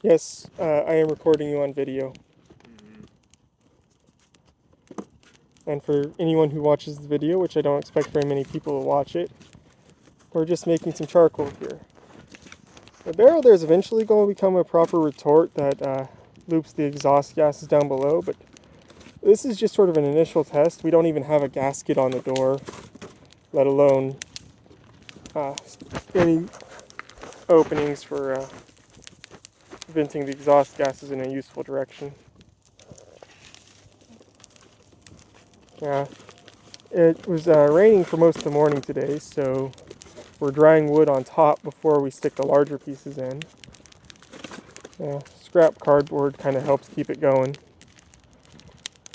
Yes, I am recording you on video. And for anyone who watches the video, which I don't expect very many people to watch it, we're just making some charcoal here. The barrel there is eventually going to become a proper retort that loops the exhaust gases down below, but this is just sort of an initial test. We don't even have a gasket on the door, let alone any openings for venting the exhaust gases in a useful direction. Yeah, it was raining for most of the morning today, so we're drying wood on top before we stick the larger pieces in. Scrap cardboard kind of helps keep it going,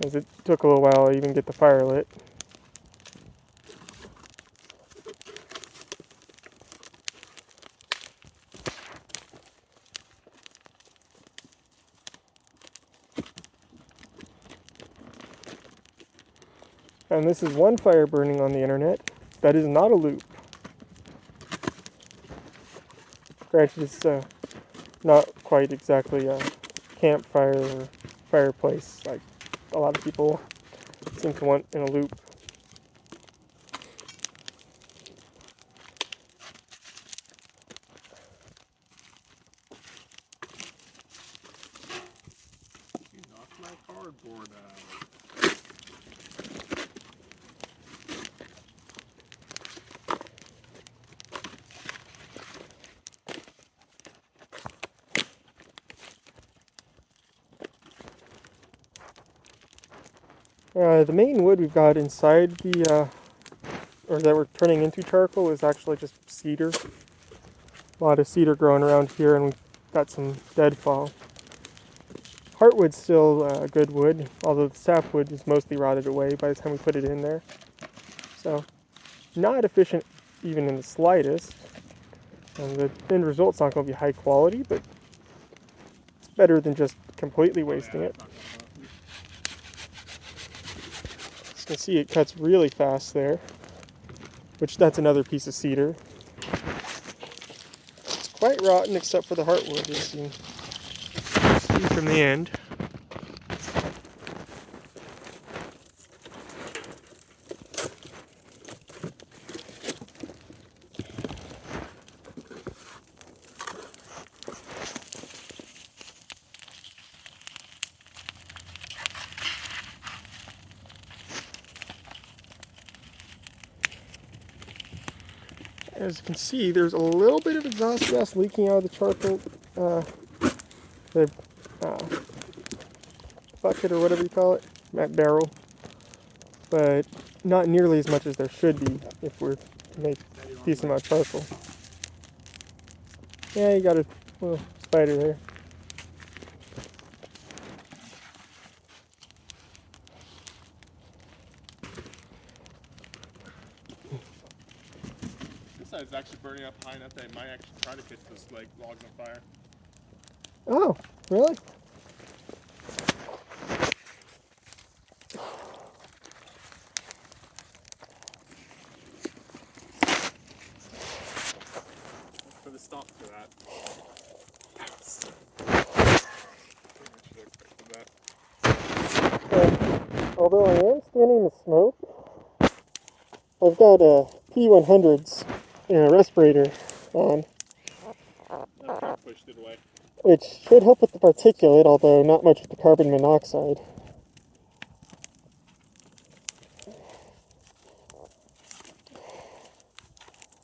as it took a little while to even get the fire lit. And this is one fire burning on the internet that is not a loop. Granted, it's not quite exactly a campfire or fireplace like a lot of people seem to want in a loop. You knocked my cardboard out. The main wood we've got inside the, or that we're turning into charcoal is actually just cedar. A lot of cedar growing around here, and we've got some deadfall. Heartwood's still good wood, although the sapwood is mostly rotted away by the time we put it in there. So, not efficient even in the slightest. And the end result's not going to be high quality, but it's better than just completely wasting it. As you can see, it cuts really fast there, which that's another piece of cedar. It's quite rotten except for the heartwood, as you can see from the end. As you can see, there's a little bit of exhaust gas leaking out of the charcoal, the bucket or whatever you call it, that barrel, but not nearly as much as there should be if we're to make a decent amount of charcoal. Yeah, you got a little spider there. This side's actually burning up high enough that I might actually try to catch those logs on fire. Oh, really? Put a stop to that. Although I am standing in the smoke, I've got a P100s and a respirator on, That pushed it away. which should help with the particulate, although not much with the carbon monoxide.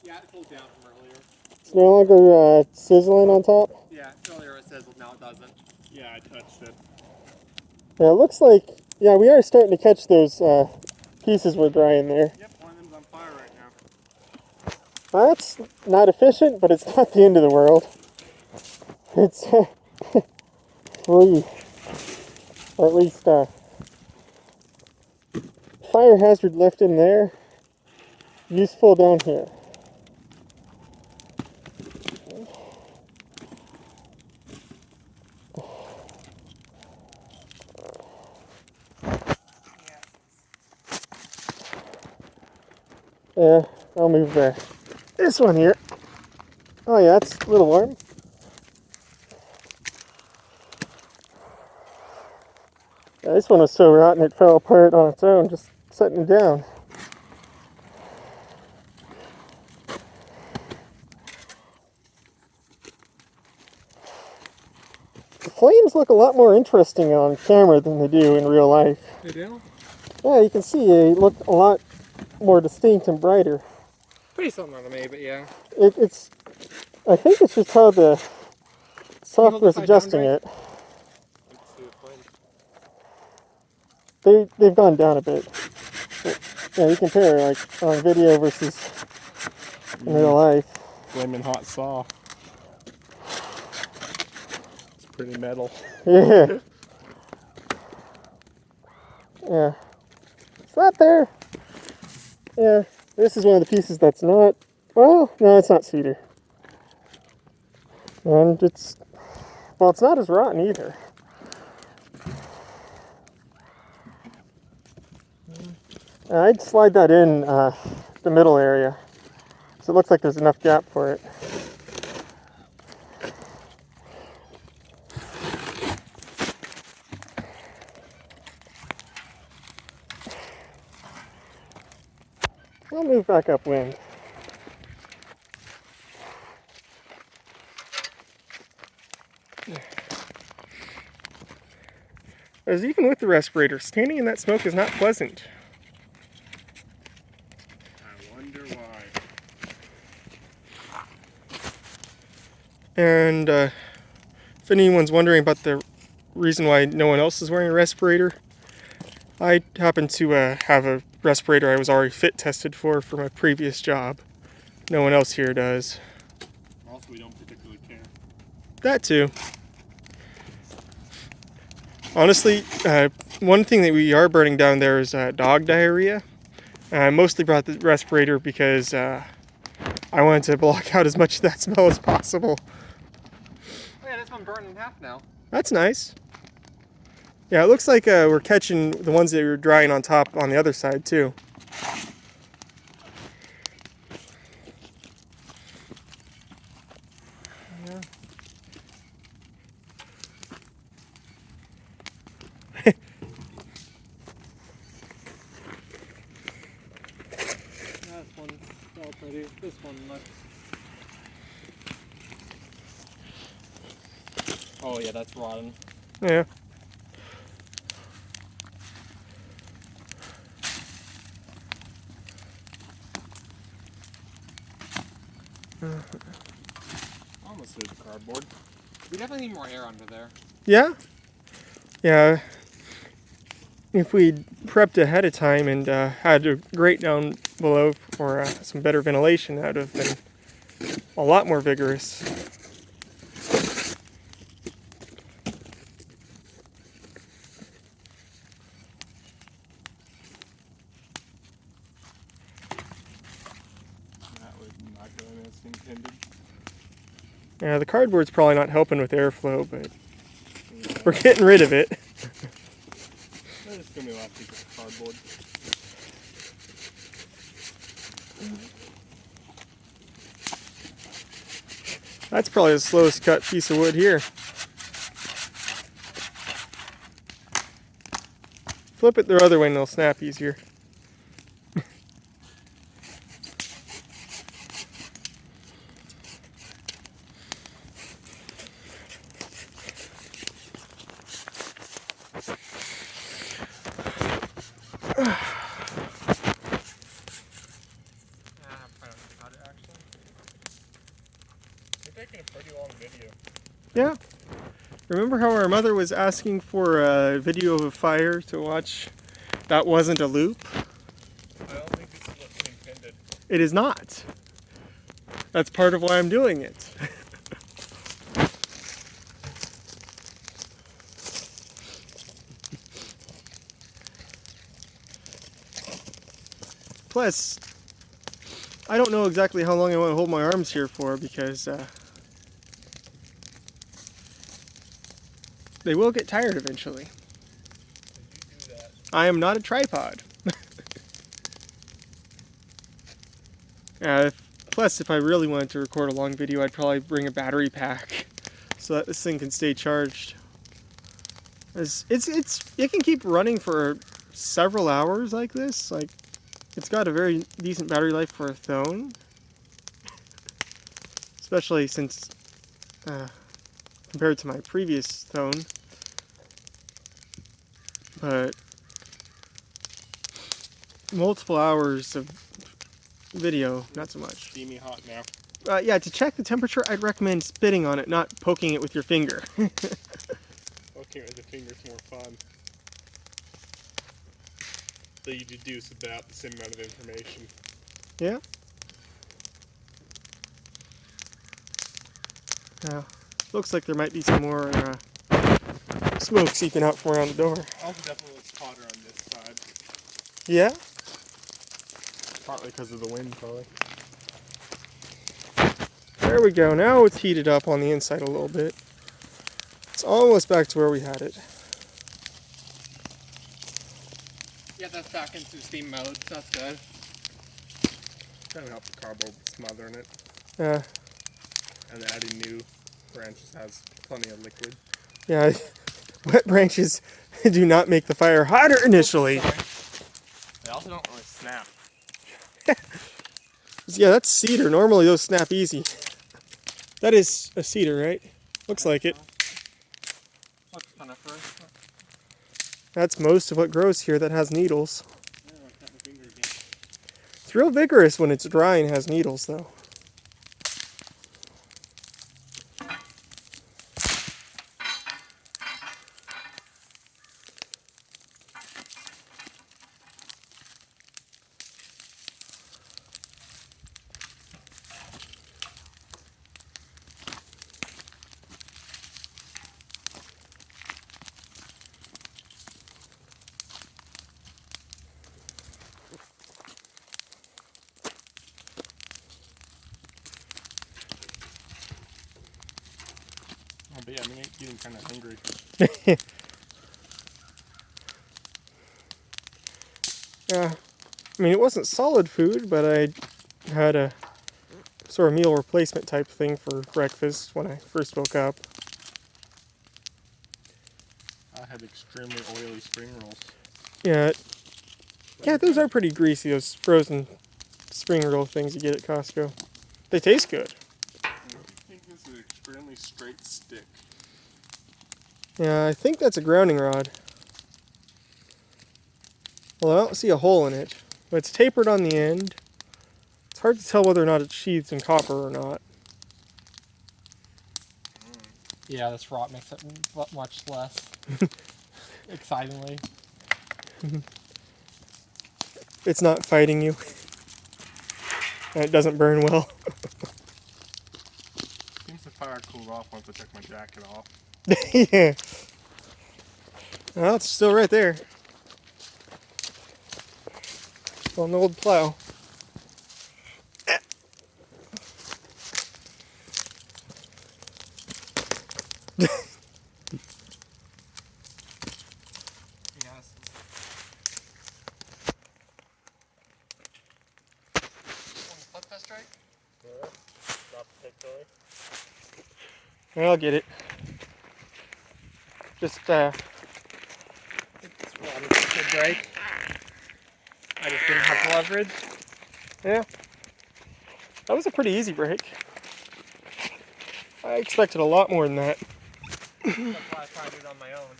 Yeah, it pulled down from earlier. It's no longer sizzling on top. Yeah, earlier it sizzled, now it doesn't. Yeah, I touched it. Yeah, it looks like, yeah, we are starting to catch those pieces we're drying there. Yep, one of them's on fire right now. That's not efficient, but it's not the end of the world. It's free. Or at least fire hazard left in there, useful down here. Yeah, I'll move this one here. Oh yeah, it's a little warm. This one was so rotten it fell apart on its own, just setting down. The flames look a lot more interesting on camera than they do in real life. They do? Yeah, you can see they look a lot more distinct and brighter. Pretty similar to me, but yeah. I think it's just how the software's adjusting it. Let's see the flame. They've gone down a bit. But, yeah, you compare like on video versus in real life. Flaming hot saw. It's pretty metal. Yeah. Yeah. It's not there. Yeah. This is one of the pieces that's not. Well, no, it's not cedar. And it's not as rotten either. I'd slide that in the middle area, so it looks like there's enough gap for it. I'll move back upwind. As even with the respirator, standing in that smoke is not pleasant. I wonder why. And if anyone's wondering about the reason why no one else is wearing a respirator, I happen to have a respirator I was already fit tested for my previous job. No one else here does. Also, we don't particularly care. That too. Honestly, one thing that we are burning down there is dog diarrhea. I mostly brought the respirator because I wanted to block out as much of that smell as possible. Oh yeah, this one burned in half now. That's nice. Yeah, it looks like we're catching the ones that were drying on top on the other side too. Yeah. This one fell pretty. This one looks. Oh yeah, that's rotten. Yeah. Almost hit the cardboard. We definitely need more air under there. Yeah? Yeah. If we'd prepped ahead of time and had a grate down below for some better ventilation, that would have been a lot more vigorous. That was not going as intended. Yeah, the cardboard's probably not helping with airflow, but we're getting rid of it. There's gonna be a lot of pieces of cardboard. That's probably the slowest cut piece of wood here. Flip it the other way and it'll snap easier. Making a pretty long video. Yeah. Remember how our mother was asking for a video of a fire to watch? That wasn't a loop. I don't think this is what's intended. It is not. That's part of why I'm doing it. Plus, I don't know exactly how long I want to hold my arms here for because they will get tired eventually. You do that. I am not a tripod. Plus, if I really wanted to record a long video, I'd probably bring a battery pack so that this thing can stay charged. It can keep running for several hours like this. Like, it's got a very decent battery life for a phone, especially since compared to my previous phone. But multiple hours of video, not so much. Steamy hot now. Yeah, to check the temperature, I'd recommend spitting on it, not poking it with your finger. Poking with the finger's more fun. So you deduce about the same amount of information. Yeah. Now, looks like there might be some more smoke seeping out from around the door. Also definitely looks hotter on this side. Yeah? Partly because of the wind, probably. There we go. Now it's heated up on the inside a little bit. It's almost back to where we had it. Yeah, that's back into steam mode, so that's good. Kind of help the carbo smothering it. Yeah. And adding new branches has plenty of liquid. Yeah. Wet branches do not make the fire hotter initially. They also don't really snap. Yeah, that's cedar. Normally those snap easy. That is a cedar, right? Looks like it. Looks coniferous. That's most of what grows here that has needles. It's real vigorous when it's dry and has needles, though. Oh, but yeah, I'm getting kind of hungry. Yeah, I mean, it wasn't solid food, but I had a sort of meal replacement type thing for breakfast when I first woke up. I had extremely oily spring rolls. Yeah, those are pretty greasy, those frozen spring roll things you get at Costco. They taste good. I think this is an extremely straight stick. Yeah, I think that's a grounding rod. Well, I don't see a hole in it, but it's tapered on the end. It's hard to tell whether or not it's sheathed in copper or not. Yeah, this rot makes it much less excitingly. It's not fighting you. And it doesn't burn well. Seems the fire cooled off once I took my jacket off. Yeah. Well, it's still right there. On the old plow. Yes. Flip that straight? I'll get it. Just, It's good break. I just didn't have the leverage. yeah. That was a pretty easy break. I expected a lot more than that. That's why I tried it on my own.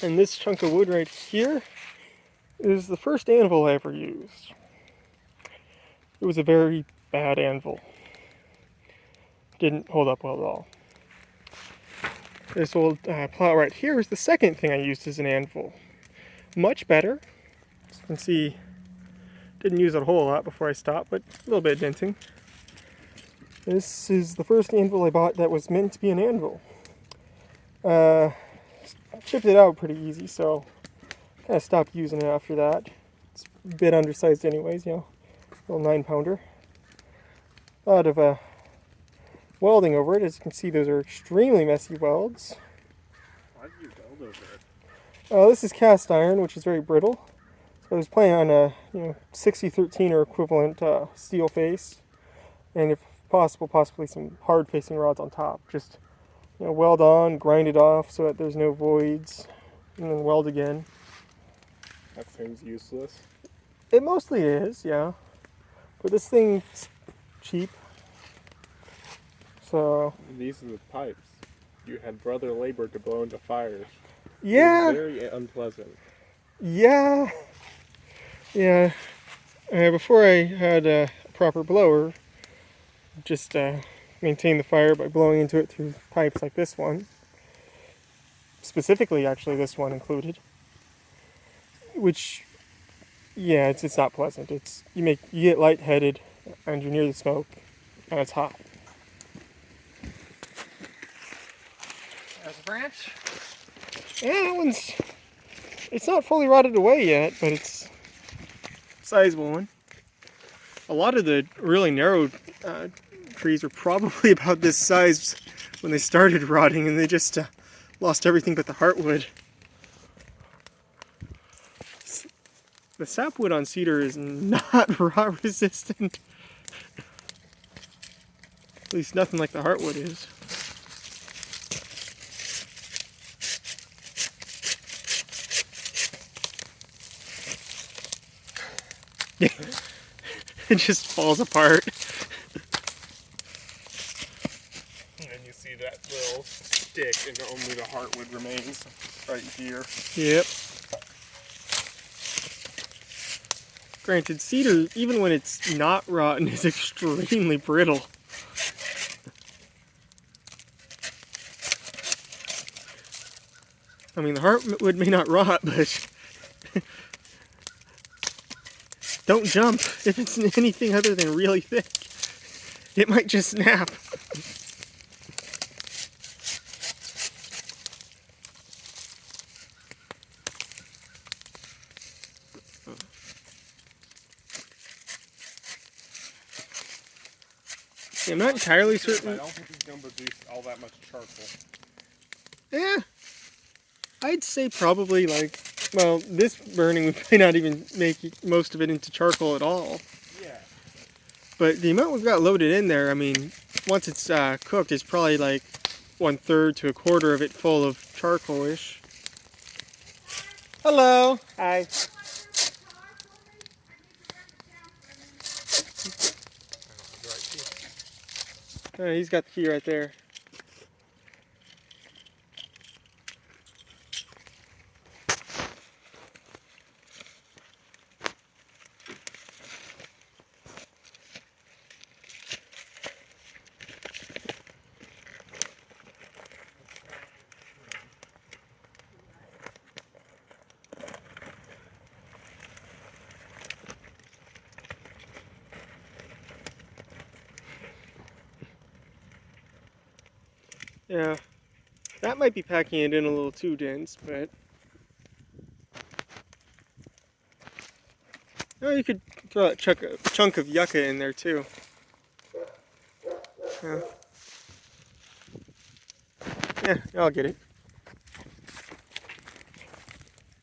And this chunk of wood right here is the first anvil I ever used. It was a very bad anvil. Didn't hold up well at all. This old plow right here is the second thing I used as an anvil. Much better. As you can see, didn't use it a whole lot before I stopped, but a little bit of denting. This is the first anvil I bought that was meant to be an anvil. Chipped it out pretty easy, so kind of stopped using it after that. It's a bit undersized anyways, you know, little 9-pounder. A lot of welding over it. As you can see, those are extremely messy welds. Why did you weld over it? This is cast iron, which is very brittle. I was playing on a 6013 or equivalent steel face, and if possible, possibly some hard facing rods on top. Just weld on, grind it off so that there's no voids, and then weld again. That seems useless. It mostly is, yeah. But this thing's cheap. So These are the pipes. You had brother labor to blow into fires. yeah, Very unpleasant. yeah. Before I had a proper blower, just maintain the fire by blowing into it through pipes like this one. Specifically, actually, this one included. Which, yeah, it's not pleasant. You get lightheaded, and you're near the smoke, and it's hot. There's a branch. Yeah, that one's. It's not fully rotted away yet, but it's a sizable one. A lot of the really narrow trees were probably about this size when they started rotting, and they just lost everything but the heartwood. The sapwood on cedar is not rot resistant. At least nothing like the heartwood is. It just falls apart. And then you see that little stick, and only the heartwood remains right here. Yep. Granted, cedar, even when it's not rotten, is extremely brittle. I mean, the heartwood may not rot, but don't jump if it's anything other than really thick. It might just snap. I'm not entirely I certain. don't think it's going to produce all that much charcoal. Yeah, I'd say probably this burning we may not even make most of it into charcoal at all. Yeah. But the amount we've got loaded in there, I mean, once it's cooked, it's probably like 1/3 to 1/4 of it full of charcoal-ish. Hello. Hi. He's got the key right there. Yeah, that might be packing it in a little too dense, but oh, you could throw that chunk of yucca in there too. Yeah, I'll get it.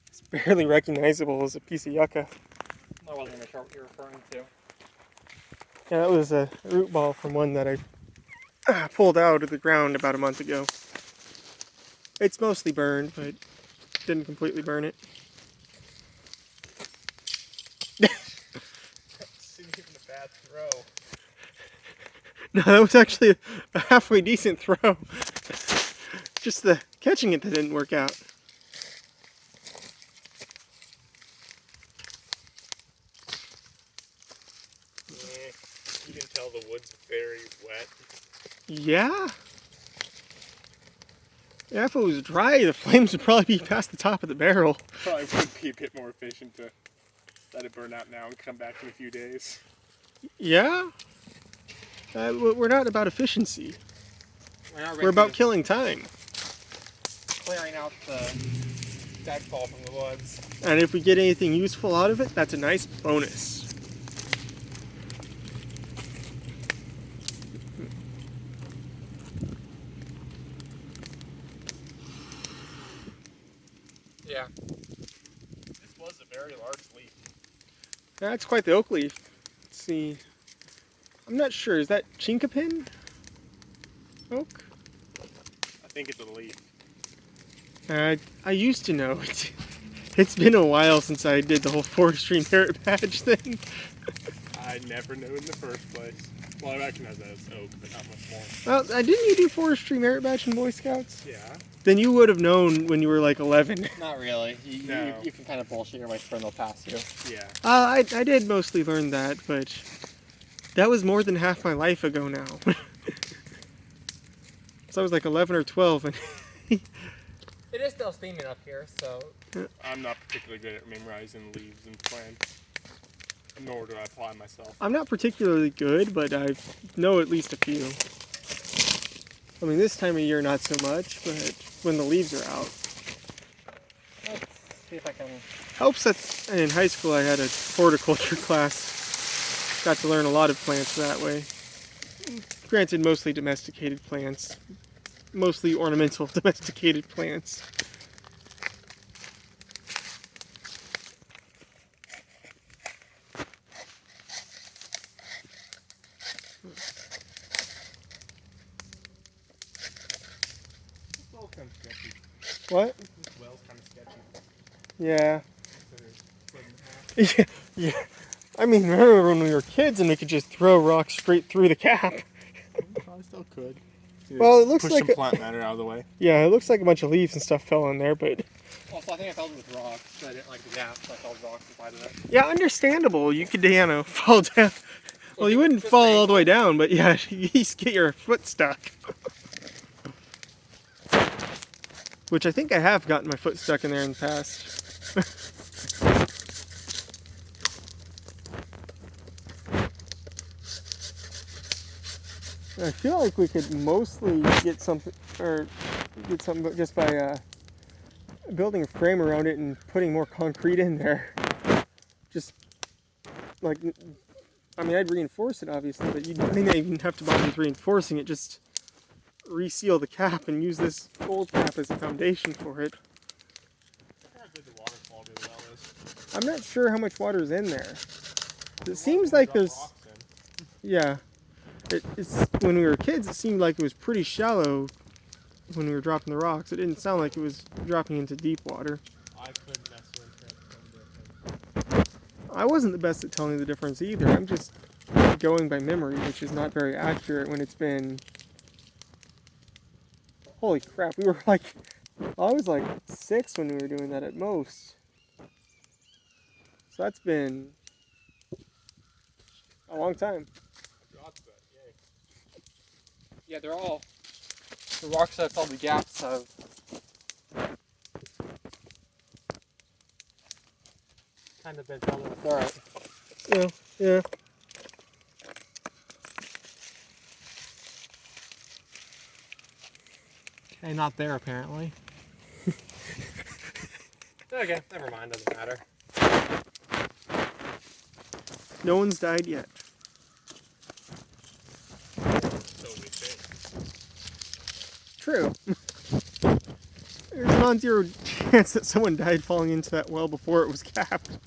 It's barely recognizable as a piece of yucca. That wasn't the sharp you're referring to. Yeah, that was a root ball from one that I pulled out of the ground about a month ago. It's mostly burned, but didn't completely burn it. This isn't even a bad throw. No, that was actually a halfway decent throw. Just the catching it that didn't work out. Yeah, you can tell the wood's very wet. Yeah? Yeah, if it was dry, the flames would probably be past the top of the barrel. Probably would be a bit more efficient to let it burn out now and come back in a few days. Yeah? We're not about efficiency. We're about killing time. Clearing out the deadfall from the woods. And if we get anything useful out of it, that's a nice bonus. Yeah. This was a very large leaf. That's quite the oak leaf. Let's see. I'm not sure. Is that chinkapin oak? I think it's a leaf. I used to know it. It's been a while since I did the whole forestry merit badge thing. I never knew in the first place. Well, I recognize that it's oak, but not much more. Well, didn't you do forestry merit badge in Boy Scouts? Yeah. Then you would have known when you were like 11. Not really. No. You can kind of bullshit your way through and they'll pass you. Yeah. I did mostly learn that, but that was more than half my life ago now. So I was like 11 or 12, and It is still steaming up here, so. I'm not particularly good at memorizing leaves and plants. Nor do I apply myself. I'm not particularly good, but I know at least a few. I mean, this time of year not so much, but when the leaves are out. Let's see if I can. Helps that in high school I had a horticulture class. Got to learn a lot of plants that way. Granted, mostly domesticated plants. Mostly ornamental domesticated plants. This well's kind of sketchy. What? This well's kind of sketchy. Yeah. Split in half. Yeah. I mean, remember when we were kids and we could just throw rocks straight through the cap? Probably still could. Well, it looks Push like some plant matter out of the way. Yeah, it looks like a bunch of leaves and stuff fell in there, but Also, I think I filled it with rocks. So I didn't like the gap, so I filled rocks inside of it. yeah, understandable. You could, fall down. Well, you wouldn't fall all the way down, but yeah, you just get your foot stuck. Which I think I have gotten my foot stuck in there in the past. I feel like we could mostly get something just by building a frame around it and putting more concrete in there. Just like, I mean, I'd reinforce it obviously, but you don't even have to bother with reinforcing it. Just reseal the cap and use this old cap as a foundation for it. How good the water quality of the well is. I'm not sure how much water's in there. It seems like there's, yeah. It's when we were kids, it seemed like it was pretty shallow when we were dropping the rocks. It didn't sound like it was dropping into deep water. I couldn't necessarily tell the difference. I wasn't the best at telling the difference either. I'm just going by memory, which is not very accurate when it's been... Holy crap, we were like... I was like 6 when we were doing that at most. So that's been a long time. Yeah, they're all. The rocks that filled the gaps have. Kind of been filled with dirt. Yeah, yeah. Okay, not there apparently. Okay, never mind, doesn't matter. No one's died yet. So we think. True. There's a non-zero chance that someone died falling into that well before it was capped.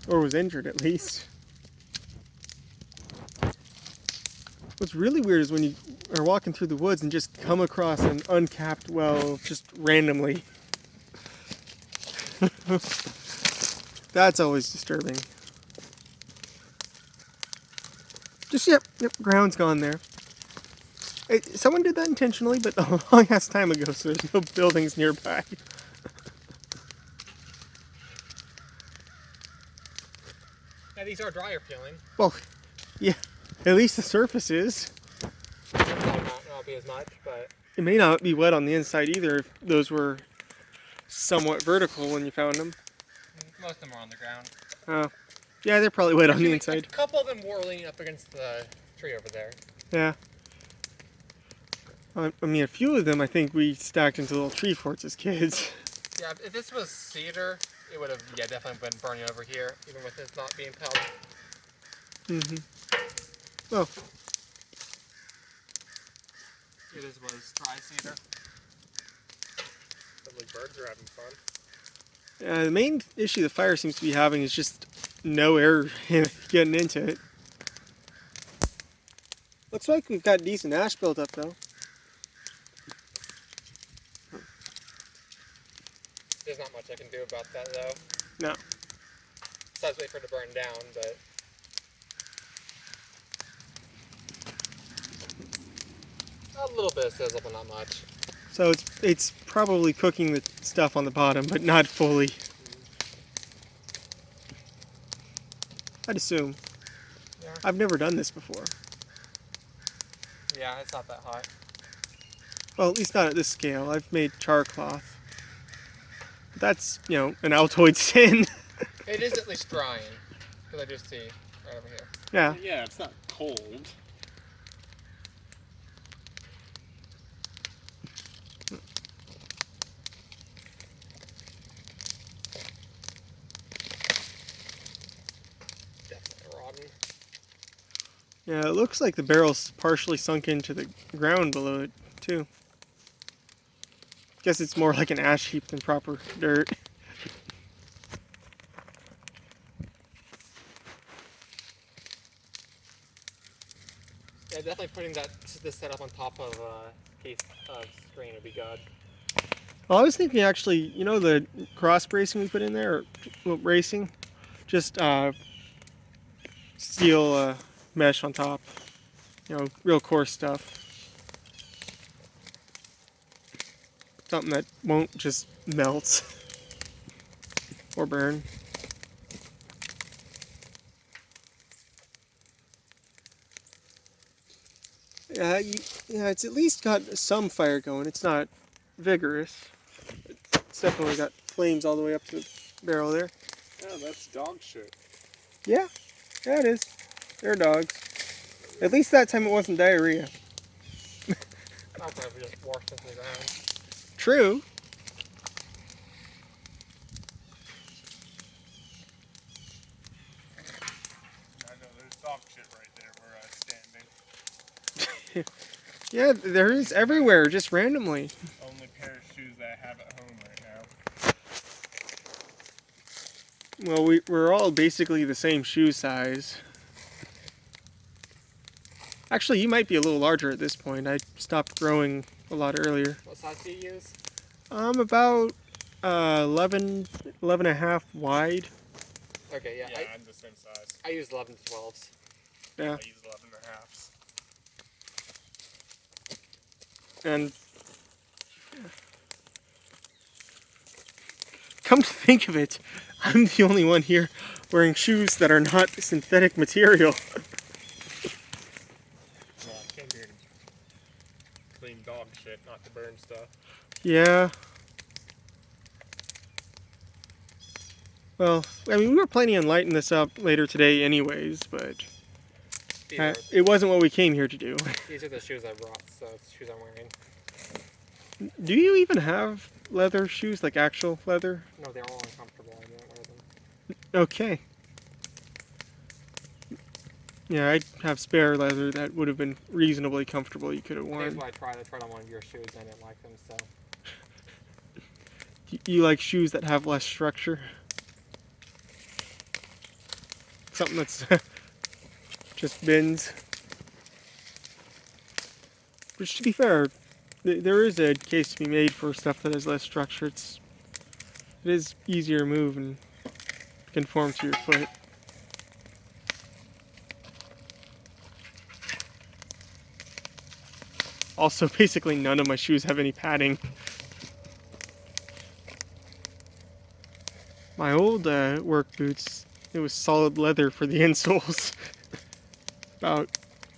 Or was injured, at least. What's really weird is when you are walking through the woods and just come across an uncapped well just randomly. That's always disturbing. Just, yep, ground's gone there. Someone did that intentionally, but a long ass time ago, so there's no buildings nearby. Yeah, these are dryer peeling. Well, yeah, at least the surface is. It might not be as much, but. It may not be wet on the inside either if those were somewhat vertical when you found them. Most of them are on the ground. Oh, yeah, they're probably wet on the Actually, inside. A couple of them were leaning up against the tree over there. Yeah. I mean, a few of them I think we stacked into little tree forts as kids. Yeah, if this was cedar, it would have definitely been burning over here, even with this not being pelted. Mm-hmm. Oh. Yeah, this was dry cedar. Sounds like birds are having fun. The main issue the fire seems to be having is just no air getting into it. Looks like we've got decent ash built up though. There's not much I can do about that though. No. Besides wait for it to burn down, but a little bit of sizzle, but not much. So it's probably cooking the stuff on the bottom, but not fully. I'd assume. Yeah. I've never done this before. Yeah, it's not that hot. Well, at least not at this scale. I've made char cloth. But that's, you know, an Altoid tin. It is at least drying, because I do see right over here. Yeah. Yeah, it's not cold. Definitely rotten. Yeah, it looks like the barrel's partially sunk into the ground below it, too. Guess it's more like an ash heap than proper dirt. Yeah, definitely putting this setup on top of a case of screen would be good. Well, I was thinking actually, you know the cross bracing we put in there, or bracing? Just steel mesh on top. You know, real coarse stuff. Something that won't just melt or burn. Yeah, it's at least got some fire going. It's not vigorous. It's definitely got flames all the way up to the barrel there. Yeah, that's dog shit. Yeah, it is. They're dogs. At least that time it wasn't diarrhea. I'll probably just washed into the ground. True. I know there's dog shit right there where I'm standing. Yeah, there is everywhere, just randomly. Only pair of shoes that I have at home right now. Well, we're all basically the same shoe size. Actually, you might be a little larger at this point. I stopped growing a lot earlier. What size do you use? I'm about 11 and a half wide. Okay, yeah. Yeah, I'm the same size. I use 11 to 12s. Yeah. I use 11 and a halves. And come to think of it, I'm the only one here wearing shoes that are not synthetic material. Well, I came here to clean dog shit, not to burn stuff. Yeah. Well, I mean, we were planning on lighting this up later today anyways, but it wasn't what we came here to do. These are the shoes I brought, so it's the shoes I'm wearing. Do you even have leather shoes, like actual leather? No, they're all uncomfortable. I didn't wear them. Okay. Yeah, I have spare leather that would have been reasonably comfortable you could have Here's worn. what I tried. I tried on one of your shoes and I didn't like them, so. You like shoes that have less structure? Something that's just bins. Which, to be fair, there is a case to be made for stuff that has less structure. It is easier to move and conform to your foot. Also, basically none of my shoes have any padding. My old work boots, it was solid leather for the insoles. About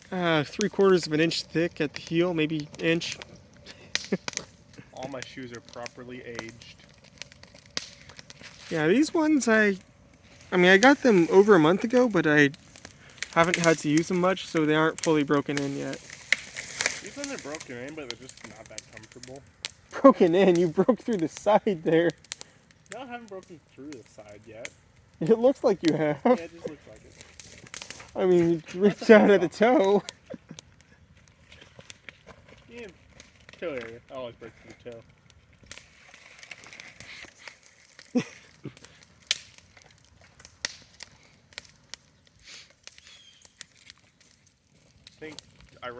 3/4 of an inch thick at the heel, maybe inch. All my shoes are properly aged. Yeah, these ones I mean, I got them over a month ago, but I haven't had to use them much, so they aren't fully broken in yet. Even they're broken in, but they're just not that comfortable. Broken in? You broke through the side there. No, I haven't broken through the side yet. It looks like you have. Yeah, it just looks like it. I mean, you ripped out at the toe. Yeah, toe area. I always break through the toe.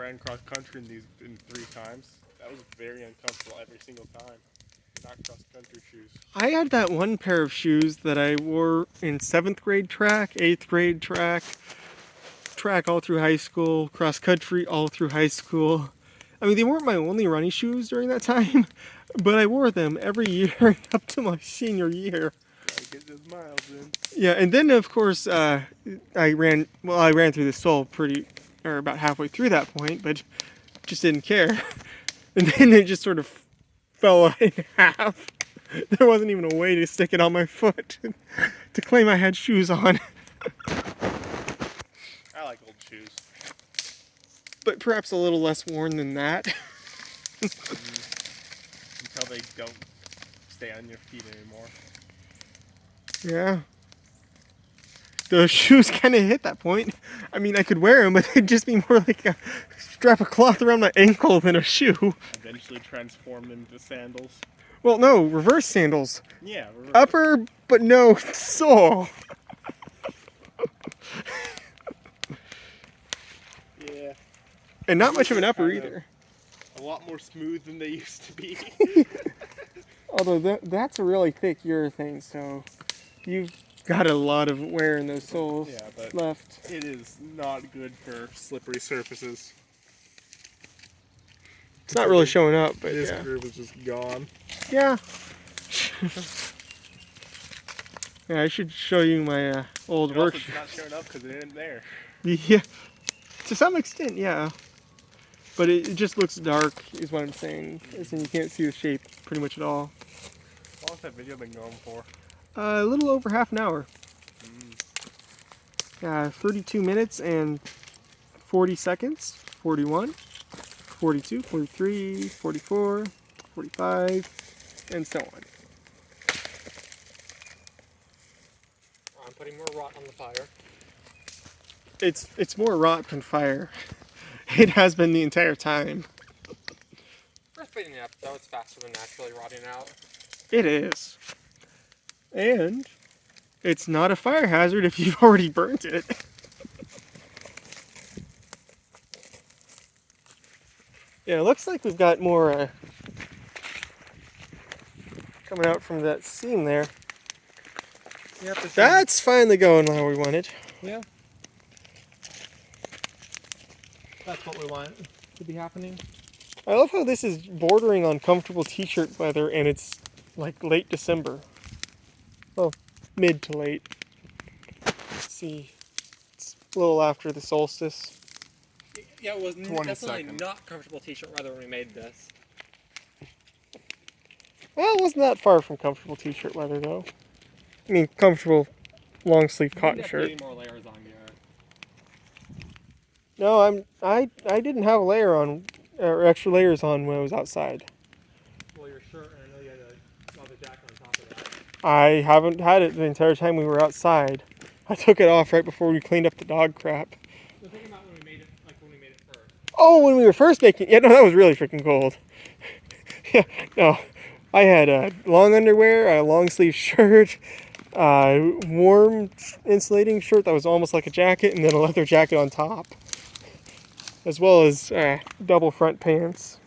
ran cross country in these in 3 times. That was very uncomfortable every single time. Not cross country shoes. I had that one pair of shoes that I wore in 7th grade track, 8th grade track all through high school, cross country all through high school. I mean, they weren't my only running shoes during that time, but I wore them every year up to my senior year. Gotta get those miles in. Yeah, and then of course I ran through the sole about halfway through that point, but just didn't care. And then it just sort of fell in half. There wasn't even a way to stick it on my foot to claim I had shoes on. I like old shoes. But perhaps a little less worn than that. Until they don't stay on your feet anymore. Yeah. The shoes kind of hit that point. I mean, I could wear them, but they'd just be more like a strap of cloth around my ankle than a shoe. Eventually transformed into sandals. Well, no, reverse sandals. Yeah. Upper, but no sole. Yeah. And not much of an upper Kind of. either. A lot more smooth than they used to be. Although that's a really thick urethane, so you've got a lot of wear in those soles Yeah, but left. it is not good for slippery surfaces. It's not really showing up, but This yeah. groove is just gone. Yeah. Yeah, I should show you my old And also work. it's not showing up because it isn't there. Yeah, to some extent, yeah. But it just looks dark, is what I'm saying. As in, you can't see the shape pretty much at all. How long's that video been going for? A little over half an hour. Yeah, 32 minutes and 40 seconds. 41, 42, 43, 44, 45, and so on. I'm putting more rot on the fire. It's more rot than fire. It has been the entire time. First beating it up, though, it's faster than naturally rotting out. It is. And it's not a fire hazard if you've already burnt it. Yeah, it looks like we've got more coming out from that seam there. Yep, That's finally going how we want it. Yeah. That's what we want to be happening. I love how this is bordering on comfortable t-shirt weather and it's like late December. Well, mid to late. Let's see. It's a little after the solstice. Yeah, it was definitely 22nd. not comfortable t-shirt weather when we made this. Well, it wasn't that far from comfortable t-shirt weather though. I mean, comfortable long sleeve cotton You shirt. need more layers on your. No, I didn't have a layer on, or extra layers on when I was outside. Well, your shirt, and I know you had a leather jacket on top of that. I haven't had it the entire time we were outside. I took it off right before we cleaned up the dog crap. So think about when we made it, like when we made it first. Oh, when we were first making, yeah, no, that was really freaking cold. Yeah, no, I had a long underwear, a long sleeve shirt, a warm insulating shirt that was almost like a jacket, and then a leather jacket on top, as well as double front pants.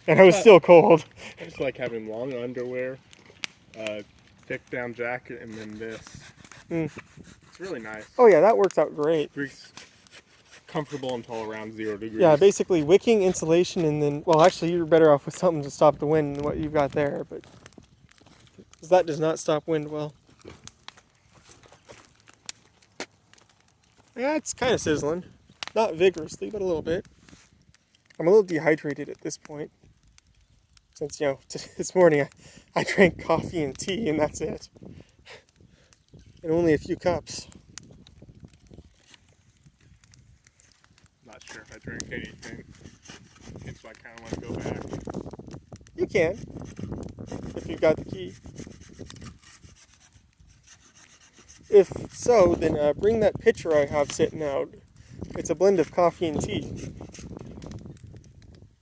And I was still cold. I just like having long underwear, thick down jacket, and then this. It's really nice. Oh yeah, that works out great. It's comfortable until around 0 degrees. Yeah, basically wicking, insulation, and then, well, actually you're better off with something to stop the wind than what you've got there, but 'cause that does not stop wind well. Yeah, it's kind of sizzling. Not vigorously, but a little bit. I'm a little dehydrated at this point. Since, you know, this morning I drank coffee and tea and that's it. And only a few cups. Not sure if I drink anything. And so I kind of want to go back. You can, if you've got the key. If so, then bring that pitcher I have sitting out. It's a blend of coffee and tea.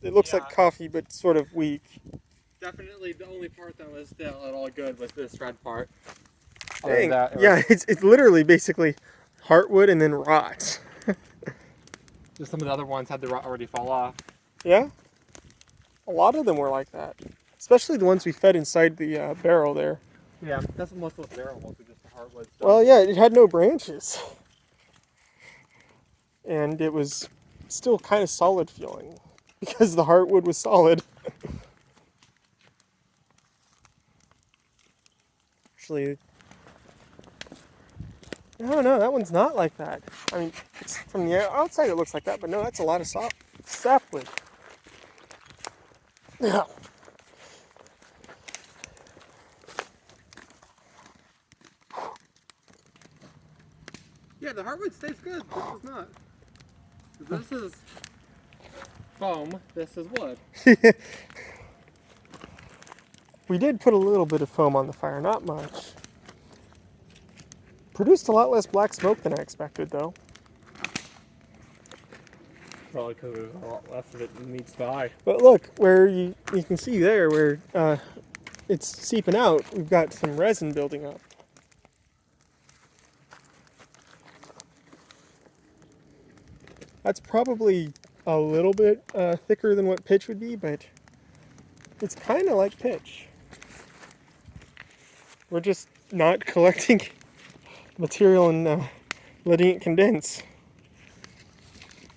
It looks like Yeah. coffee, but sort of weak. Definitely the only part that was still at all good was this red part. Dang. Yeah, it's literally basically heartwood and then rot. Just some of the other ones had to already fall off. Yeah? A lot of them were like that. Especially the ones we fed inside the barrel there. Yeah, that's what most of the barrel ones were, just the hardwood stuff. Well, yeah, it had no branches. And it was still kind of solid feeling because the heartwood was solid. Actually, no, that one's not like that. I mean, it's, from the outside it looks like that, but no, that's a lot of sapwood. Yeah. Yeah, the hardwood stays good. This is not. This is foam. This is wood. We did put a little bit of foam on the fire, not much. Produced a lot less black smoke than I expected, though. Probably because there's a lot less of it than meets the eye. But look, where you can see there, where it's seeping out, we've got some resin building up. That's probably a little bit thicker than what pitch would be, but it's kind of like pitch. We're just not collecting material and letting it condense.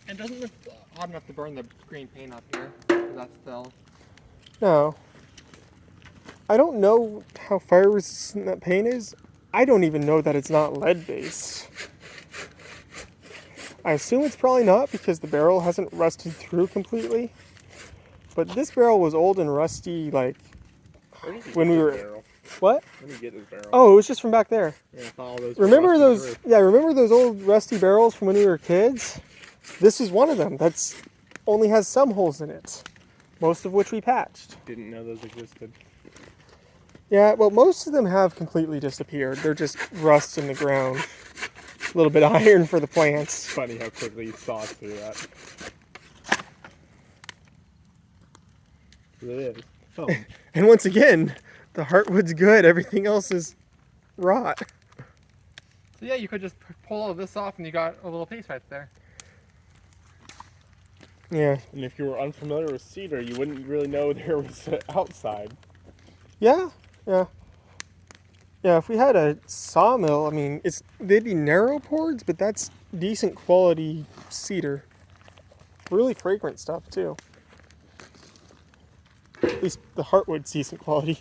And doesn't look hot enough to burn the green paint up here. That's still. No. I don't know how fire resistant that paint is. I don't even know that it's not lead based. I assume it's probably not because the barrel hasn't rusted through completely. But this barrel was old and rusty, like when we were. Barrel? What? Let me get this barrel. Oh, it was just from back there. Yeah, I thought all those Remember were those? rusted Yeah, remember those old rusty barrels from when we were kids? This is one of them. That's only has some holes in it, most of which we patched. through. Didn't know those existed. Yeah, well, most of them have completely disappeared. They're just rust in the ground. A little bit of iron for the plants. It's funny how quickly you saw through that. It is. Oh. And once again, the heartwood's good. Everything else is rot. So yeah, you could just pull all of this off and you got a little piece right there. Yeah. And if you were unfamiliar with cedar, you wouldn't really know there was outside. Yeah. Yeah. Yeah, if we had a sawmill, I mean, they'd be narrow boards, but that's decent quality cedar. Really fragrant stuff too. At least the heartwood's decent quality.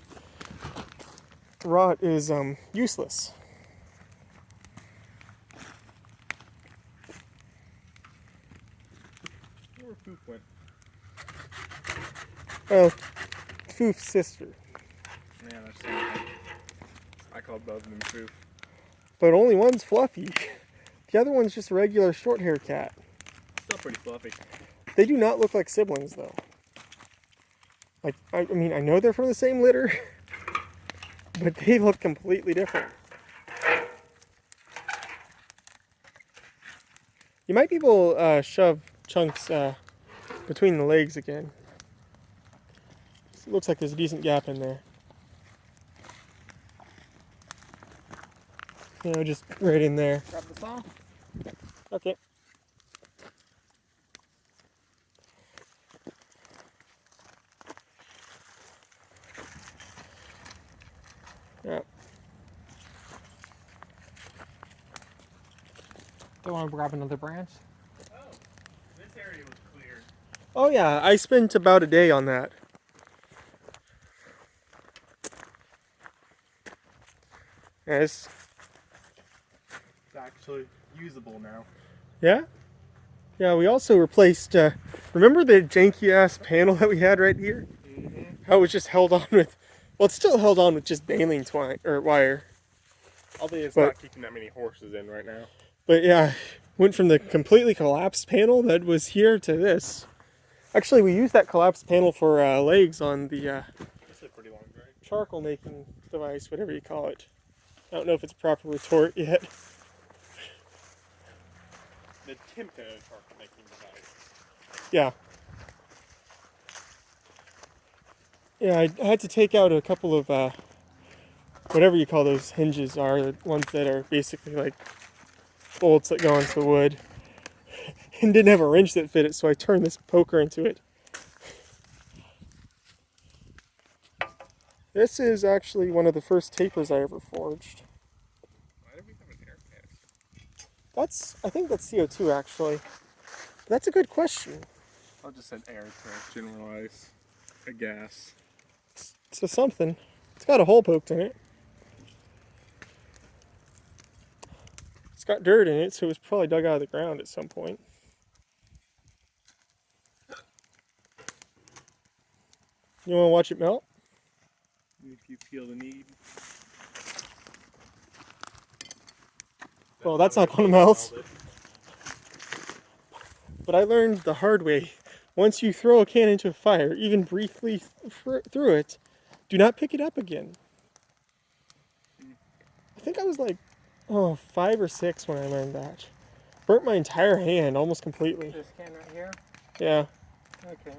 Rot is useless. Where Foof went. Oh, Foof's sister. Man, that's so I call both of them Foof. But only one's fluffy. The other one's just a regular short hair cat. Still pretty fluffy. They do not look like siblings though. Like, I mean, I know they're from the same litter, but they look completely different. You might be able to shove chunks between the legs again. It looks like there's a decent gap in there. You know, just right in there. Grab the saw. Okay. Yeah. Do you want to grab another branch? Oh, this area was cleared. Oh yeah, I spent about a day on that. Yes. It's actually usable now. Yeah? Yeah, we also replaced, remember the janky ass panel that we had right here? Mm-hmm. How it was just held on with, well, it's still held on with just baling twine, or wire. Although it's But- not keeping that many horses in right now. But yeah, went from the completely collapsed panel that was here to this. Actually, we used that collapsed panel for legs on the This is a pretty long drag. charcoal making device, whatever you call it. I don't know if it's a proper retort yet. The Timken charcoal making device. Yeah. Yeah, I had to take out a couple of, whatever you call those hinges are, the ones that are basically like bolts that go into the wood. and didn't have a wrench that fit it, so I turned this poker into it. This is actually one of the first tapers I ever forged. Why do we have an air canister? I think that's CO2 actually. That's a good question. I'll just said air to generalize a gas. So something. It's got a hole poked in it. It's got dirt in it, so it was probably dug out of the ground at some point. You want to watch it melt? If you feel the need. Well, that's not going to melt. But I learned the hard way. Once you throw a can into a fire, even briefly through it, do not pick it up again. I think I was like, 5 or 6 when I learned that. Burnt my entire hand almost completely. This can right here? Yeah. Okay.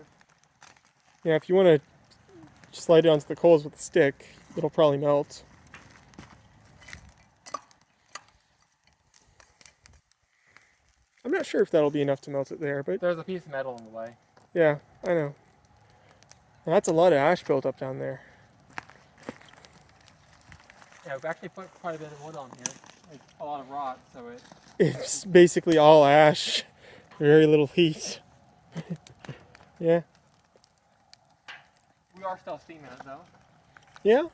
Yeah, if you want to slide it onto the coals with a stick, it'll probably melt. I'm not sure if that'll be enough to melt it there, but There's a piece of metal in the way. yeah, I know. And that's a lot of ash built up down there. Yeah, we've actually put quite a bit of wood on here. Like a lot of rot, so it... It's basically all ash, very little heat. Yeah. We are still steaming it though. Yeah.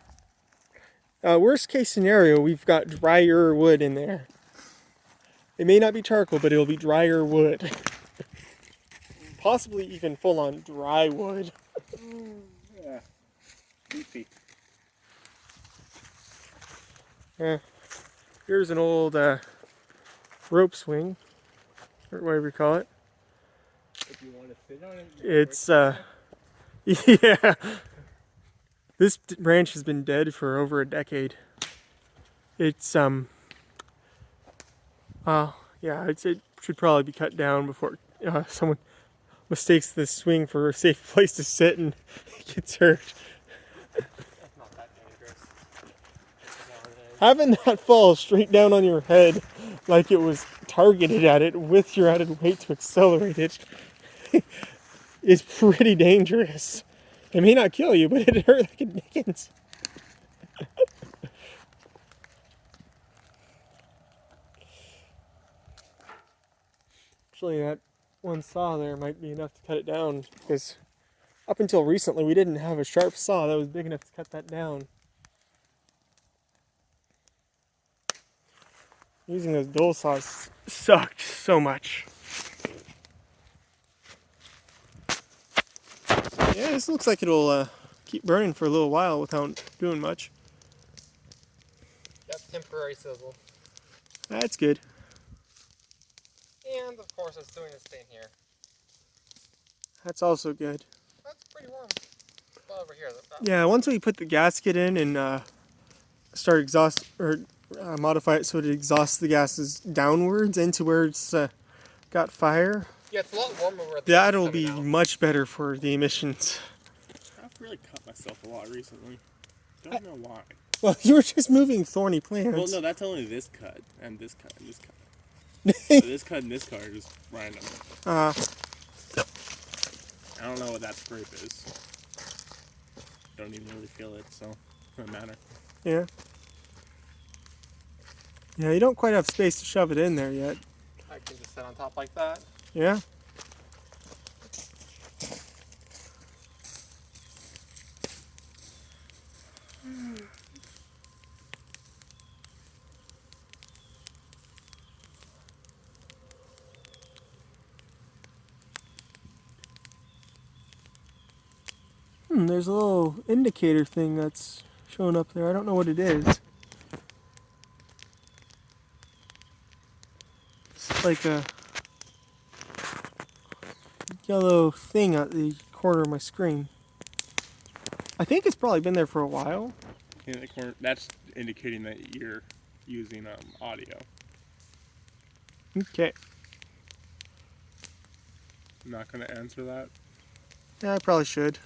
Worst case scenario, we've got drier wood in there. It may not be charcoal, but it'll be drier wood. Possibly even full-on dry wood. Yeah. Beefy. Yeah. Here's an old rope swing, or whatever you call it. If you want to sit on it. It's yeah. This ranch has been dead for over a decade. It's yeah, it should probably be cut down before someone mistakes this swing for a safe place to sit and gets hurt. That's not that dangerous. Nowadays. Having that fall straight down on your head like it was targeted at it with your added weight to accelerate it is pretty dangerous. It may not kill you, but it hurt like a dickens. Actually, that one saw there might be enough to cut it down, because up until recently we didn't have a sharp saw that was big enough to cut that down. Using those dull saws sucked so much. Yeah, this looks like it'll keep burning for a little while without doing much. Got temporary sizzle. That's good. And of course it's doing its thing here. That's also good. That's pretty warm. Well, over here. Yeah, once we put the gasket in and start modify it so it exhausts the gases downwards into where it's got fire, Yeah, it's a lot warmer where the that'll be much better for the emissions. I've really cut myself a lot recently. Don't know why. Well, you were just moving thorny plants. Well, no, that's only this cut and this cut and this cut. So this cut and this cut are just random. I don't know what that scrape is. Don't even really feel it, so it doesn't matter. Yeah. Yeah, you don't quite have space to shove it in there yet. I can just sit on top like that. Yeah? There's a little indicator thing that's showing up there. I don't know what it is. It's like a yellow thing at the corner of my screen. I think it's probably been there for a while. In the corner, that's indicating that you're using audio. Okay. I'm not going to answer that. Yeah, I probably should.